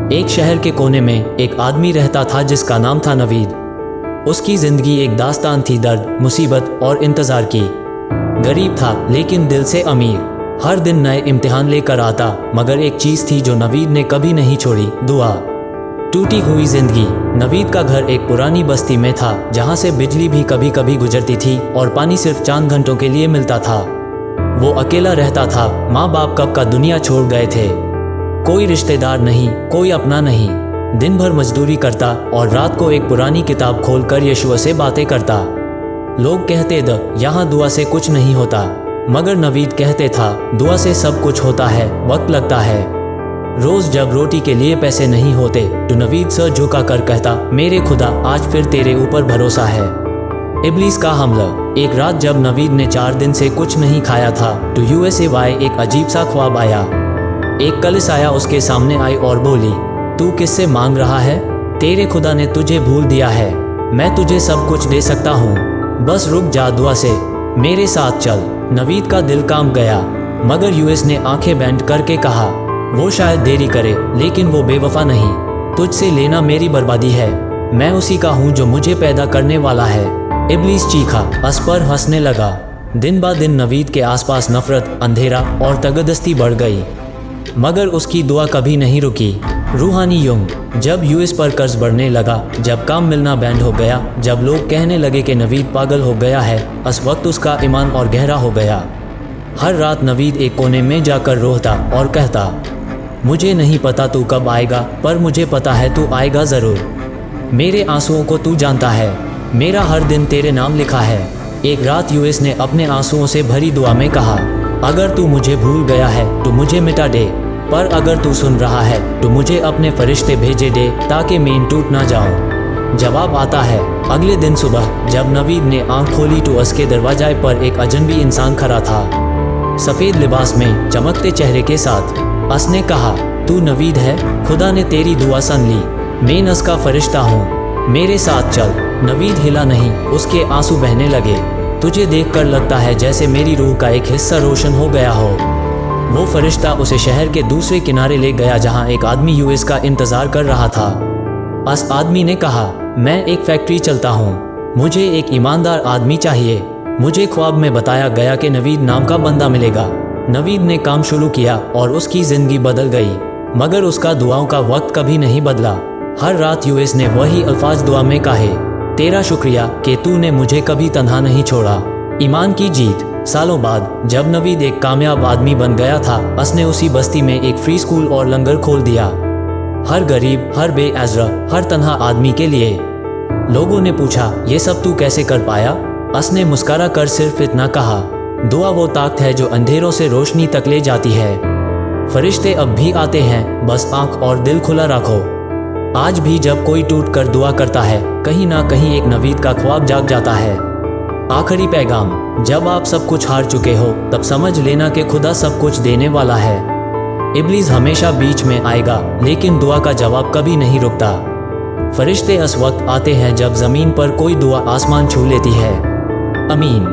एक शहर के कोने में एक आदमी रहता था जिसका नाम था नवीद। उसकी जिंदगी एक दास्तान थी दर्द, मुसीबत और इंतजार की। गरीब था लेकिन दिल से अमीर। हर दिन नए इम्तिहान लेकर आता, मगर एक चीज़ थी जो नवीद ने कभी नहीं छोड़ी, दुआ। टूटी हुई जिंदगी। नवीद का घर एक पुरानी बस्ती में था जहाँ से बिजली भी कभी कभी गुजरती थी और पानी सिर्फ चंद घंटों के लिए मिलता था। वो अकेला रहता था, माँ बाप कब का दुनिया छोड़ गए थे। कोई रिश्तेदार नहीं, कोई अपना नहीं। दिन भर मजदूरी करता और रात को एक पुरानी किताब खोलकर यीशु से बातें करता। लोग कहते यहाँ दुआ से कुछ नहीं होता, मगर नवीद कहते था दुआ से सब कुछ होता है, वक्त लगता है। रोज जब रोटी के लिए पैसे नहीं होते तो नवीद सर झुका कर कहता, मेरे खुदा आज फिर तेरे ऊपर भरोसा है। इब्लीस का हमला। एक रात जब नवीद ने 4 दिन से कुछ नहीं खाया था तो यूएसए एक अजीब सा ख्वाब आया। एक कलीसिया उसके सामने आई और बोली, तू किससे मांग रहा है? तेरे खुदा ने तुझे भूल दिया है। मैं तुझे सब कुछ दे सकता हूँ, बस रुक जा, दुआ से मेरे साथ चल। नवीद का दिल काम गया, मगर यूएस ने आंखें बैंड करके कहा, वो शायद देरी करे लेकिन वो बेवफा नहीं। तुझसे लेना मेरी बर्बादी है। मैं उसी का हूँ जो मुझे पैदा करने वाला है। इब्लीस चीखा, अस पर हंसने लगा। दिन ब दिन नवीद के आसपास नफरत, अंधेरा और तगदस्ती बढ़ गई, मगर उसकी दुआ कभी नहीं रुकी। रूहानी युग। जब यूएस पर कर्ज बढ़ने लगा, जब काम मिलना बैंड हो गया, जब लोग कहने लगे कि नवीद पागल हो गया है, उस वक्त उसका ईमान और गहरा हो गया। हर रात नवीद एक कोने में जाकर रोता और कहता, मुझे नहीं पता तू कब आएगा, पर मुझे पता है तू आएगा ज़रूर। मेरे आंसुओं को तू जानता है, मेरा हर दिन तेरे नाम लिखा है। एक रात यूएस ने अपने आंसुओं से भरी दुआ में कहा, अगर तू मुझे भूल गया है तो मुझे मिटा दे, पर अगर तू सुन रहा है तो मुझे अपने फरिश्ते भेजे दे ताकि मैं टूट ना जाऊं। जवाब आता है। अगले दिन सुबह जब नवीद ने आंख खोली तो उसके दरवाजे पर एक अजनबी इंसान खड़ा था, सफ़ेद लिबास में, चमकते चेहरे के साथ। उसने कहा, तू नवीद है? खुदा ने तेरी दुआ सुन ली। मैं उसका फरिश्ता हूँ, मेरे साथ चल। नवीद हिला नहीं, उसके आंसू बहने लगे। तुझे देखकर लगता है जैसे मेरी रूह का एक हिस्सा रोशन हो गया हो। वो फरिश्ता उसे शहर के दूसरे किनारे ले गया जहाँ एक आदमी यूएस का इंतजार कर रहा था। उस आदमी ने कहा, मैं एक फैक्ट्री चलता हूँ, मुझे एक ईमानदार आदमी चाहिए। मुझे ख्वाब में बताया गया कि नवीद नाम का बंदा मिलेगा। नवीद ने काम शुरू किया और उसकी ज़िंदगी बदल गई, मगर उसका दुआओं का वक्त कभी नहीं बदला। हर रात यूएस ने वही अल्फाज दुआ में कहे, तेरा शुक्रिया कि तूने मुझे कभी तन्हा नहीं छोड़ा। ईमान की जीत। सालों बाद जब नवीद एक कामयाब आदमी बन गया था, उसने उसी बस्ती में एक फ्री स्कूल और लंगर खोल दिया, हर गरीब, हर बेअज़रा, हर तन्हा आदमी के लिए। लोगों ने पूछा, ये सब तू कैसे कर पाया? उसने मुस्कुरा कर सिर्फ इतना कहा, दुआ वो ताकत है जो अंधेरों से रोशनी तक ले जाती है। फरिश्ते अब भी आते हैं, बस आंख और दिल खुला रखो। आज भी जब कोई टूट कर दुआ करता है, कहीं ना कहीं एक नवीद का ख्वाब जाग जाता है। आखिरी पैगाम। जब आप सब कुछ हार चुके हो तब समझ लेना कि खुदा सब कुछ देने वाला है। इब्लीस हमेशा बीच में आएगा, लेकिन दुआ का जवाब कभी नहीं रुकता। फरिश्ते उस वक्त आते हैं जब ज़मीन पर कोई दुआ आसमान छू लेती है। अमीन।